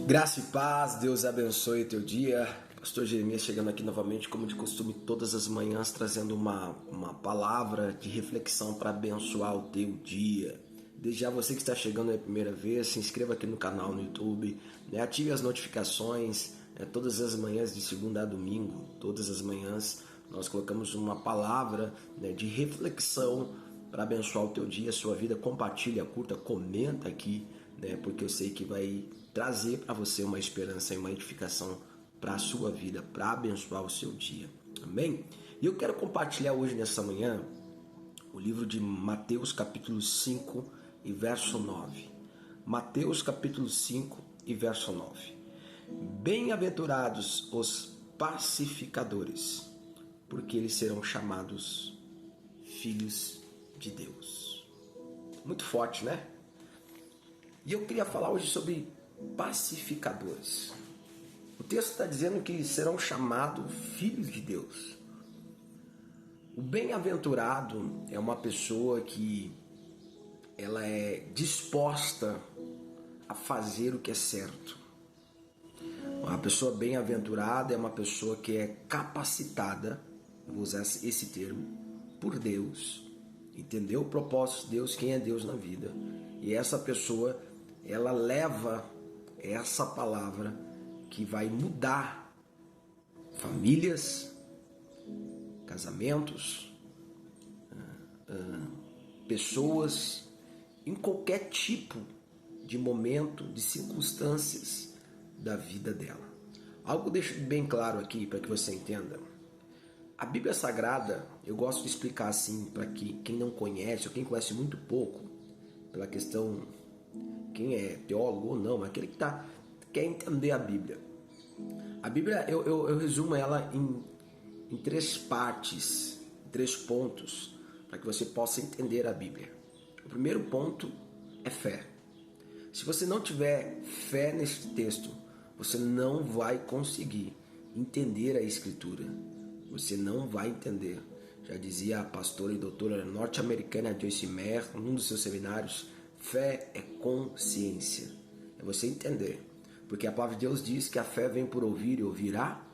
Graça e paz, Deus abençoe o teu dia. Pastor Jeremias chegando aqui novamente, como de costume, todas as manhãs, trazendo uma palavra de reflexão para abençoar o teu dia. Desde já você que está chegando a primeira vez, se inscreva aqui no canal no YouTube, ative as notificações, todas as manhãs de segunda a domingo, todas as manhãs nós colocamos uma palavra de reflexão para abençoar o teu dia, a sua vida. Compartilha, curta, comenta aqui, porque eu sei que vai trazer para você uma esperança e uma edificação para a sua vida, para abençoar o seu dia. Amém? E eu quero compartilhar hoje, nessa manhã, o livro de Mateus capítulo 5 e verso 9. Mateus capítulo 5 e verso 9. Bem-aventurados os pacificadores, porque eles serão chamados filhos de Deus. Muito forte, né? E eu queria falar hoje sobre pacificadores. O texto está dizendo que serão chamados filhos de Deus. O bem-aventurado é uma pessoa que ela é disposta a fazer o que é certo. Uma pessoa bem-aventurada é uma pessoa que é capacitada, vou usar esse termo, por Deus. Entendeu o propósito de Deus, quem é Deus na vida. E essa pessoa, ela leva essa palavra que vai mudar famílias, casamentos, pessoas, em qualquer tipo de momento, de circunstâncias da vida dela. Algo deixo bem claro aqui para que você entenda. A Bíblia Sagrada, eu gosto de explicar assim para que quem não conhece ou quem conhece muito pouco, pela questão quem é teólogo ou não, mas aquele que quer entender a Bíblia. A Bíblia, eu resumo ela em três partes, três pontos, para que você possa entender a Bíblia. O primeiro ponto é fé. Se você não tiver fé nesse texto, você não vai conseguir entender a Escritura. Você não vai entender. Já dizia a pastora e doutora norte-americana Joyce Meyer, num dos seus seminários, fé é consciência. É você entender. Porque a palavra de Deus diz que a fé vem por ouvir e ouvir a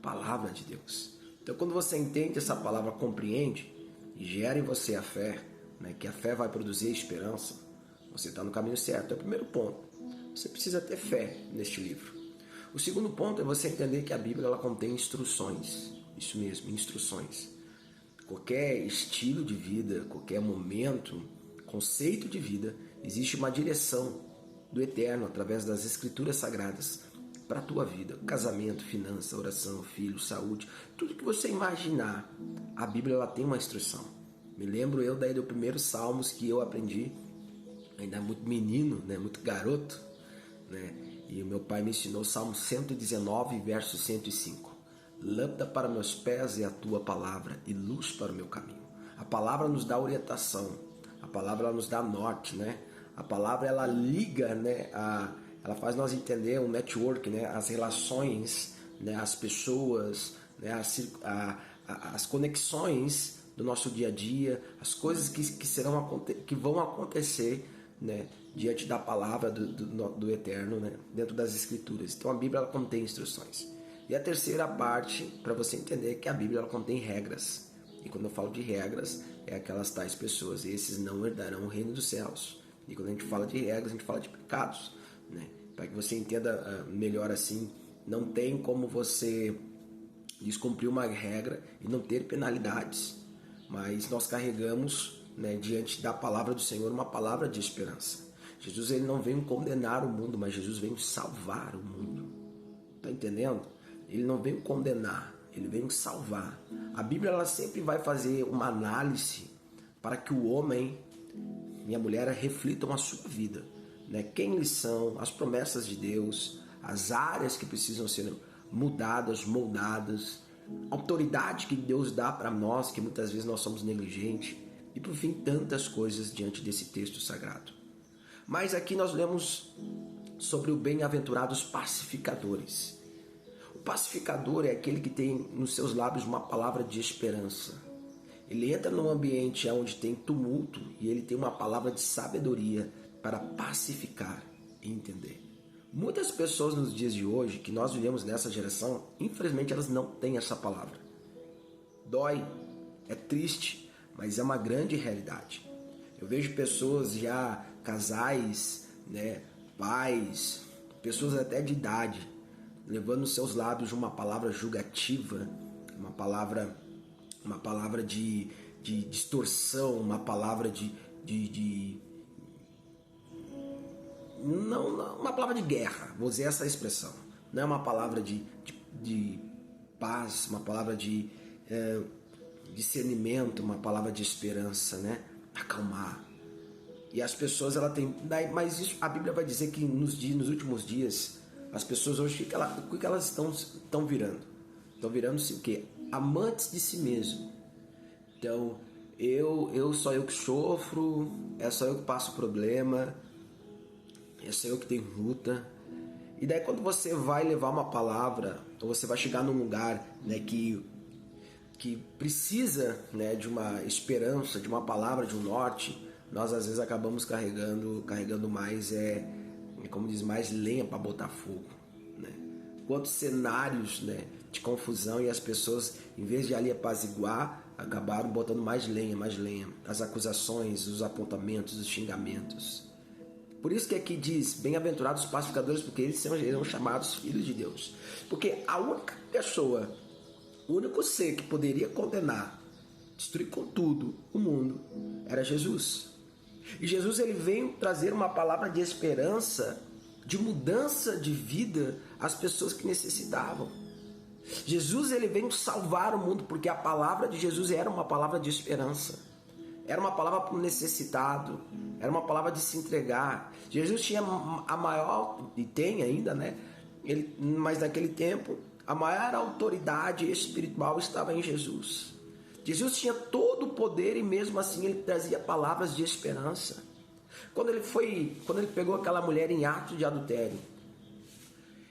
palavra de Deus. Então quando você entende essa palavra, compreende e gera em você a fé, que a fé vai produzir esperança, você está no caminho certo. É o primeiro ponto. Você precisa ter fé neste livro. O segundo ponto é você entender que a Bíblia ela contém instruções. Isso mesmo, instruções. Qualquer estilo de vida, qualquer momento, conceito de vida, existe uma direção do Eterno através das Escrituras Sagradas para a tua vida. Casamento, finança, oração, filho, saúde, tudo que você imaginar, a Bíblia ela tem uma instrução. Me lembro eu daí do primeiro Salmos que eu aprendi, ainda muito menino, muito garoto, e o meu pai me ensinou o Salmo 119, verso 105. Lâmpada para meus pés é a tua palavra e luz para o meu caminho. A palavra nos dá orientação, a palavra ela nos dá norte, A palavra ela liga, ela faz nós entender o network, as relações, as pessoas, as conexões do nosso dia a dia, as coisas que vão acontecer, diante da palavra do Eterno, dentro das Escrituras. Então a Bíblia ela contém instruções. E a terceira parte, para você entender que a Bíblia ela contém regras. E quando eu falo de regras, é aquelas tais pessoas, esses não herdarão o reino dos céus. E quando a gente fala de regras, a gente fala de pecados. Para que você entenda melhor assim, não tem como você descumprir uma regra e não ter penalidades. Mas nós carregamos, diante da palavra do Senhor, uma palavra de esperança. Jesus ele não veio condenar o mundo, mas Jesus veio salvar o mundo. Está entendendo? Ele não veio condenar, ele veio salvar. A Bíblia ela sempre vai fazer uma análise para que o homem e a mulher reflitam a sua vida. Quem eles são, as promessas de Deus, as áreas que precisam ser mudadas, moldadas, a autoridade que Deus dá para nós, que muitas vezes nós somos negligentes, e por fim tantas coisas diante desse texto sagrado. Mas aqui nós lemos sobre o bem-aventurados pacificadores. O pacificador é aquele que tem nos seus lábios uma palavra de esperança. Ele entra num ambiente onde tem tumulto e ele tem uma palavra de sabedoria para pacificar e entender. Muitas pessoas nos dias de hoje, que nós vivemos nessa geração, infelizmente elas não têm essa palavra. Dói, é triste, mas é uma grande realidade. Eu vejo pessoas já, casais, né, pais, pessoas até de idade, levando nos seus lábios uma palavra julgativa, uma palavra de distorção, uma palavra não, uma palavra de guerra, vou usar essa expressão. Não é uma palavra de paz, uma palavra de discernimento, uma palavra de esperança, né? Acalmar. E as pessoas, ela tem... Mas isso, a Bíblia vai dizer que nos últimos dias, as pessoas hoje, o que elas estão virando? Estão virando-se o quê? Amantes de si mesmo. Então, só eu que sofro, é só eu que passo problema, é só eu que tenho luta. E daí quando você vai levar uma palavra, ou você vai chegar num lugar, né, que precisa, né, de uma esperança, de uma palavra, de um norte, nós às vezes acabamos carregando mais, como diz, mais lenha para botar fogo, né? Quantos cenários, né, de confusão, e as pessoas, em vez de ali apaziguar, acabaram botando mais lenha, as acusações, os apontamentos, os xingamentos. Por isso que aqui diz, bem-aventurados os pacificadores, porque eles serão chamados filhos de Deus. Porque a única pessoa, o único ser que poderia condenar, destruir com tudo o mundo, era Jesus. E Jesus, ele veio trazer uma palavra de esperança, de mudança de vida às pessoas que necessitavam. Jesus, ele veio salvar o mundo, porque a palavra de Jesus era uma palavra de esperança. Era uma palavra para o necessitado, era uma palavra de se entregar. Jesus tinha a maior, e tem ainda, né? Mas naquele tempo, a maior autoridade espiritual estava em Jesus. Jesus tinha todo o poder e mesmo assim ele trazia palavras de esperança. Quando ele pegou aquela mulher em ato de adultério,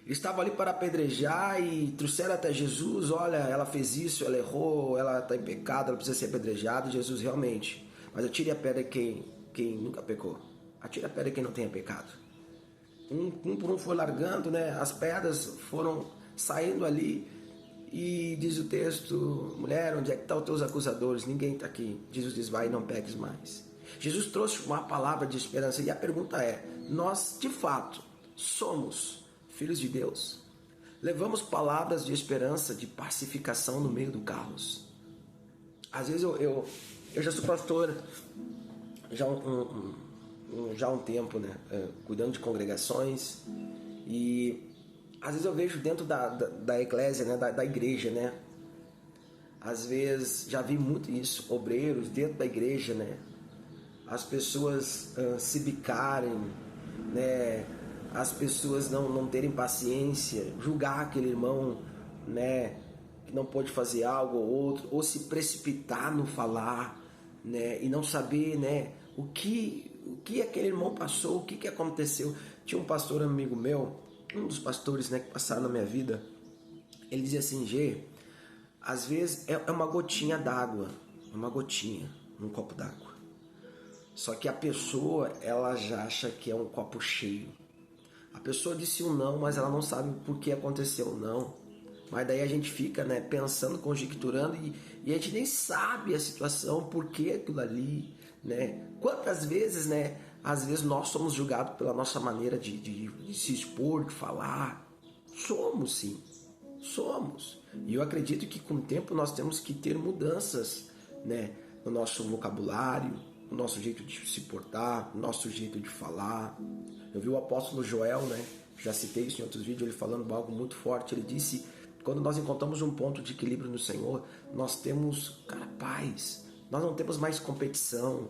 ele estava ali para apedrejar e trouxeram até Jesus, olha, ela fez isso, ela errou, ela está em pecado, ela precisa ser apedrejada. Jesus, realmente, mas atire a pedra quem nunca pecou. Atire a pedra quem não tenha pecado. Um por um foi largando, né? As pedras foram saindo ali e diz o texto, mulher, onde é que estão os teus acusadores? Ninguém está aqui. Jesus diz, vai e não peques mais. Jesus trouxe uma palavra de esperança e a pergunta é, nós de fato somos filhos de Deus? Levamos palavras de esperança, de pacificação no meio do caos? Às vezes eu já sou pastor já há um tempo, né? Cuidando de congregações, e às vezes eu vejo dentro da eclésia, né? da igreja, né? Às vezes já vi muito isso, obreiros dentro da igreja, né? As pessoas se bicarem, né? As pessoas não terem paciência, julgar aquele irmão, né, que não pode fazer algo ou outro, ou se precipitar no falar, né, e não saber, né, o que aquele irmão passou, o que aconteceu. Tinha um pastor amigo meu, um dos pastores, né, que passaram na minha vida, ele dizia assim, Gê, às vezes é uma gotinha d'água, uma gotinha num copo d'água. Só que a pessoa, ela já acha que é um copo cheio. A pessoa disse um não, mas ela não sabe por que aconteceu o não. Mas daí a gente fica, né, pensando, conjecturando e a gente nem sabe a situação, por que aquilo ali, né? Quantas vezes, né, às vezes nós somos julgados pela nossa maneira de se expor, de falar. Somos, sim. Somos. E eu acredito que com o tempo nós temos que ter mudanças, né, no nosso vocabulário, no nosso jeito de se portar, no nosso jeito de falar. Eu vi o apóstolo Joel, né? Já citei isso em outros vídeos, ele falando algo muito forte. Ele disse, quando nós encontramos um ponto de equilíbrio no Senhor, nós temos, paz. Nós não temos mais competição.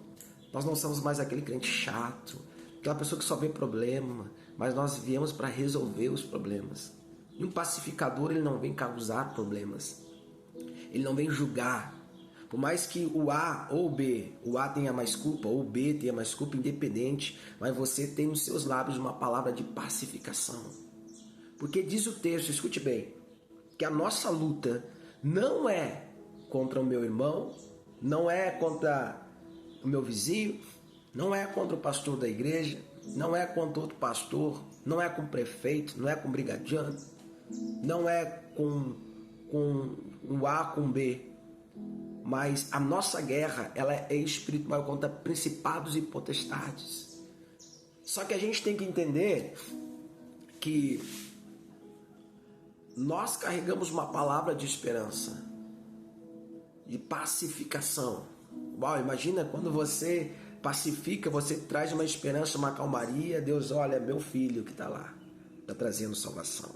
Nós não somos mais aquele crente chato, aquela pessoa que só vê problema, mas nós viemos para resolver os problemas. E um pacificador, ele não vem causar problemas. Ele não vem julgar. Por mais que o A ou o B, o A tenha mais culpa ou o B tenha mais culpa, independente, mas você tem nos seus lábios uma palavra de pacificação. Porque diz o texto, escute bem, que a nossa luta não é contra o meu irmão, não é contra o meu vizinho, não é contra o pastor da igreja, não é contra outro pastor, não é com prefeito, não é com brigadiano, não é com um A com B, mas a nossa guerra ela é espiritual contra principados e potestades. Só que a gente tem que entender que nós carregamos uma palavra de esperança, de pacificação. Uau, imagina quando você pacifica, você traz uma esperança, uma calmaria. Deus, olha, meu filho que está lá, está trazendo salvação.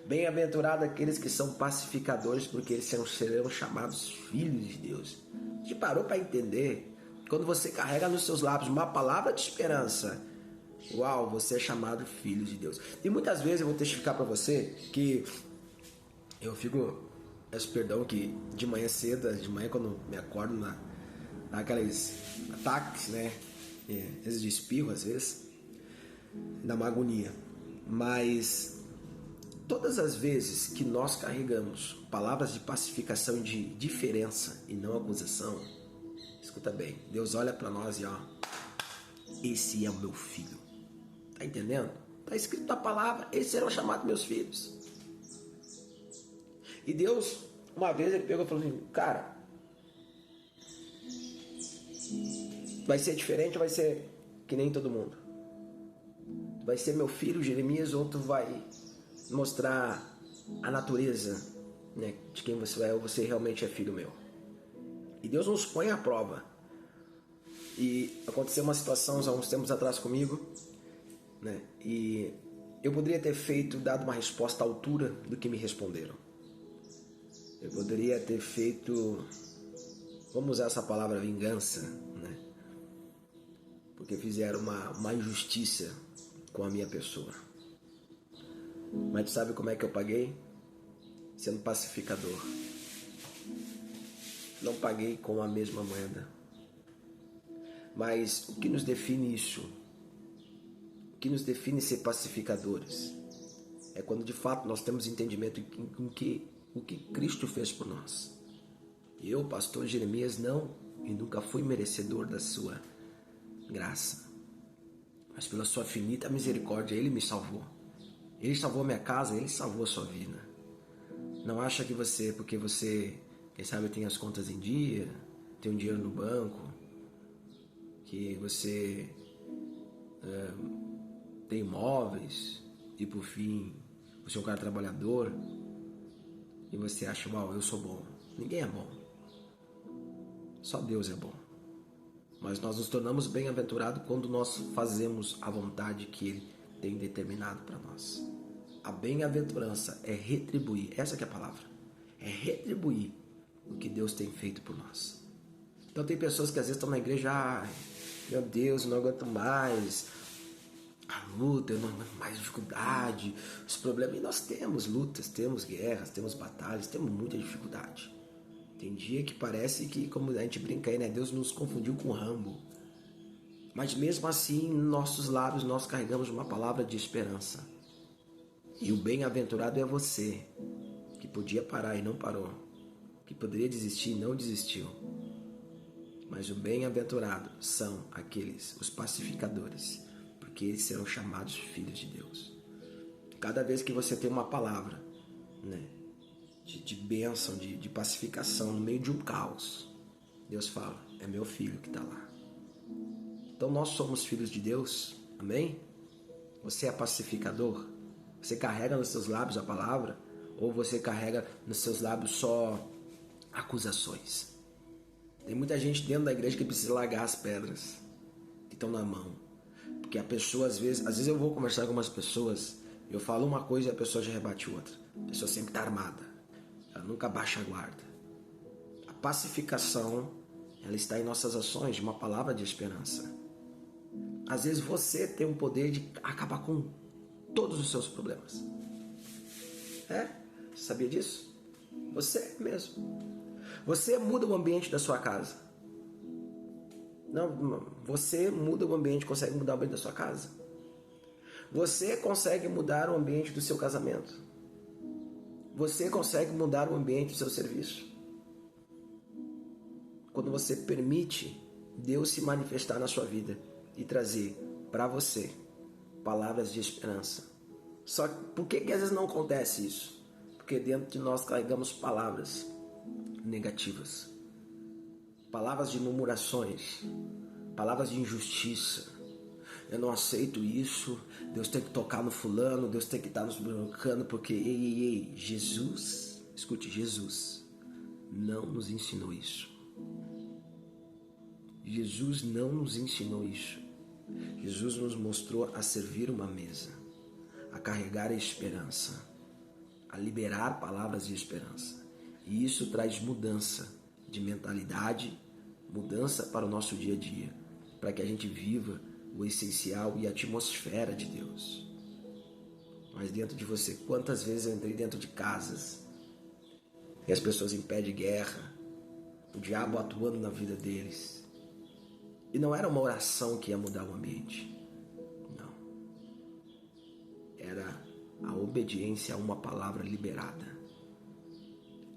Bem-aventurado aqueles que são pacificadores, porque eles serão chamados filhos de Deus. A gente parou para entender? Quando você carrega nos seus lábios uma palavra de esperança, uau, você é chamado filho de Deus. E muitas vezes eu vou testificar para você que eu fico, peço perdão que de manhã cedo, de manhã quando me acordo, dá aqueles ataques, né? Às vezes de espirro, às vezes, dá uma agonia. Mas todas as vezes que nós carregamos palavras de pacificação, de diferença e não acusação, escuta bem, Deus olha para nós e ó, esse é o meu filho. Tá entendendo? Tá escrito na palavra, eles serão chamados meus filhos. E Deus, uma vez ele pegou e falou assim, cara, vai ser diferente ou vai ser que nem todo mundo? Vai ser meu filho Jeremias ou tu vai mostrar a natureza, né, de quem você é ou você realmente é filho meu? E Deus nos põe à prova. E aconteceu uma situação há uns tempos atrás comigo, né, e eu poderia ter dado uma resposta à altura do que me responderam. Eu poderia ter feito, vamos usar essa palavra, vingança, né? Porque fizeram uma injustiça com a minha pessoa. Mas tu sabe como é que eu paguei? Sendo pacificador. Não paguei com a mesma moeda. Mas o que nos define isso? O que nos define ser pacificadores? É quando de fato nós temos entendimento em que o que Cristo fez por nós. Eu, pastor Jeremias, não e nunca fui merecedor da sua graça. Mas pela sua infinita misericórdia, Ele me salvou. Ele salvou minha casa, Ele salvou a sua vida. Não acha que você, porque você, quem sabe, tem as contas em dia, tem um dinheiro no banco, que você tem imóveis, e por fim, você é um cara trabalhador, e você acha, uau, eu sou bom. Ninguém é bom. Só Deus é bom. Mas nós nos tornamos bem-aventurados quando nós fazemos a vontade que Ele tem determinado para nós. A bem-aventurança é retribuir, essa que é a palavra, é retribuir o que Deus tem feito por nós. Então tem pessoas que às vezes estão na igreja, ai, meu Deus, eu não aguento mais a luta, eu não aguento mais dificuldade, os problemas. E nós temos lutas, temos guerras, temos batalhas, temos muita dificuldade. Tem dia que parece que, como a gente brinca aí, né? Deus nos confundiu com Rambo. Mas mesmo assim, em nossos lábios, nós carregamos uma palavra de esperança. E o bem-aventurado é você, que podia parar e não parou, que poderia desistir e não desistiu. Mas o bem-aventurado são aqueles, os pacificadores, porque eles serão chamados filhos de Deus. Cada vez que você tem uma palavra, né, de bênção, de pacificação no meio de um caos, Deus fala, é meu filho que está lá. Então nós somos filhos de Deus, amém? Você é pacificador? Você carrega nos seus lábios a palavra? Ou você carrega nos seus lábios só acusações? Tem muita gente dentro da igreja que precisa largar as pedras que estão na mão. Porque a pessoa, às vezes eu vou conversar com algumas pessoas, eu falo uma coisa e a pessoa já rebate outra. A pessoa sempre está armada. Ela nunca baixa a guarda. A pacificação, ela está em nossas ações, de uma palavra de esperança. Às vezes você tem o poder de acabar com todos os seus problemas. Você sabia disso? Você mesmo. Você muda o ambiente da sua casa. Não, você muda o ambiente, consegue mudar o ambiente da sua casa. Você consegue mudar o ambiente do seu casamento. Você consegue mudar o ambiente do seu serviço. Quando você permite Deus se manifestar na sua vida e trazer para você palavras de esperança. Só que por que às vezes não acontece isso? Porque dentro de nós carregamos palavras negativas, palavras de murmurações, palavras de injustiça. Eu não aceito isso, Deus tem que tocar no fulano, Deus tem que estar nos brincando, porque ei, Jesus, escute, Jesus não nos ensinou isso. Jesus não nos ensinou isso. Jesus nos mostrou a servir uma mesa, a carregar a esperança, a liberar palavras de esperança. E isso traz mudança de mentalidade, mudança para o nosso dia a dia, para que a gente viva o essencial e a atmosfera de Deus. Mas dentro de você, quantas vezes eu entrei dentro de casas e as pessoas em pé de guerra, o diabo atuando na vida deles, e não era uma oração que ia mudar o ambiente, não, era a obediência a uma palavra liberada.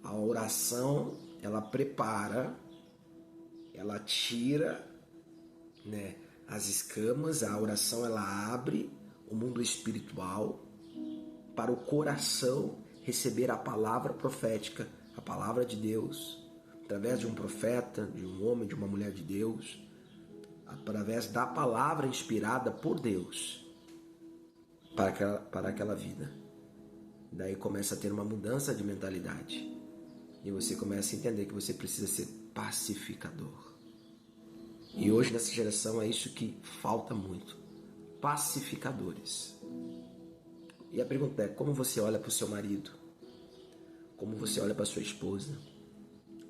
A oração, ela prepara, ela tira, as escamas. A oração, ela abre o mundo espiritual para o coração receber a palavra profética, a palavra de Deus, através de um profeta, de um homem, de uma mulher de Deus, através da palavra inspirada por Deus para aquela vida. Daí começa a ter uma mudança de mentalidade e você começa a entender que você precisa ser pacificador. E hoje nessa geração é isso que falta muito, pacificadores. E a pergunta é: como você olha para o seu marido? Como você olha para a sua esposa?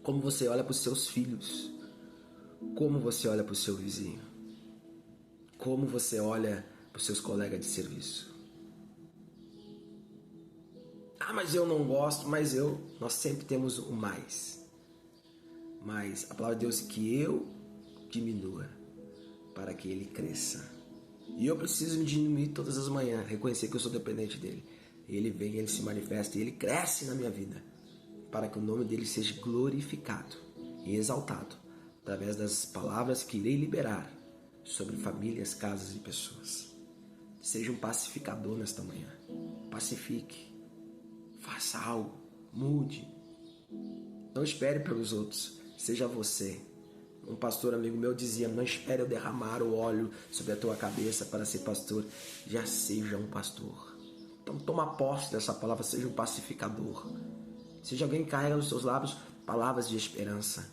Como você olha para os seus filhos? Como você olha para o seu vizinho? Como você olha para os seus colegas de serviço? Ah, mas eu não gosto, nós sempre temos o mais. Mas a palavra de Deus é que eu diminua para que ele cresça. E eu preciso me diminuir todas as manhãs, reconhecer que eu sou dependente dele. Ele vem, ele se manifesta e ele cresce na minha vida, para que o nome dele seja glorificado e exaltado através das palavras que irei liberar sobre famílias, casas e pessoas. Seja um pacificador nesta manhã. Pacifique. Faça algo. Mude. Não espere pelos outros. Seja você. Um pastor amigo meu dizia: não espere eu derramar o óleo sobre a tua cabeça para ser pastor. Já seja um pastor. Então toma posse dessa palavra. Seja um pacificador. Seja alguém que carrega nos seus lábios palavras de esperança.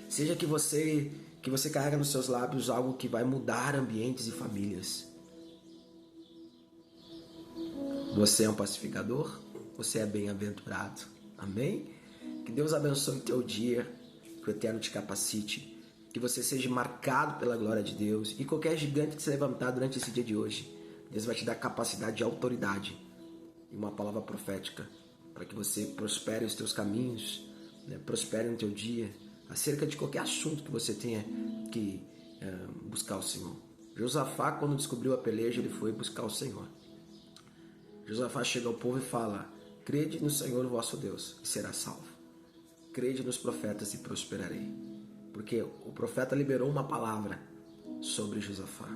Seja que você carrega nos seus lábios algo que vai mudar ambientes e famílias. Você é um pacificador? Você é bem-aventurado. Amém? Que Deus abençoe o teu dia, que o Eterno te capacite, que você seja marcado pela glória de Deus, e qualquer gigante que se levantar durante esse dia de hoje, Deus vai te dar capacidade e autoridade e uma palavra profética para que você prospere os teus caminhos, prospere no teu dia, acerca de qualquer assunto que você tenha que buscar o Senhor. Josafá, quando descobriu a peleja, ele foi buscar o Senhor. Josafá chega ao povo e fala: crede no Senhor vosso Deus e será salvo. Crede nos profetas e prosperarei. Porque o profeta liberou uma palavra sobre Josafá: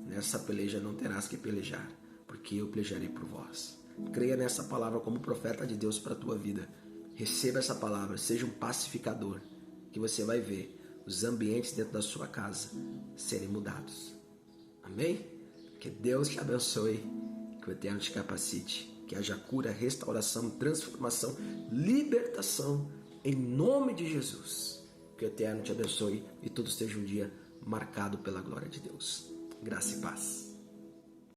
nessa peleja não terás que pelejar, porque eu pelejarei por vós. Creia nessa palavra como profeta de Deus para a tua vida. Receba essa palavra, seja um pacificador, que você vai ver os ambientes dentro da sua casa serem mudados. Amém? Que Deus te abençoe, que o Eterno te capacite, que haja cura, restauração, transformação, libertação, em nome de Jesus. Que o Eterno te abençoe e tudo esteja um dia marcado pela glória de Deus. Graça e paz.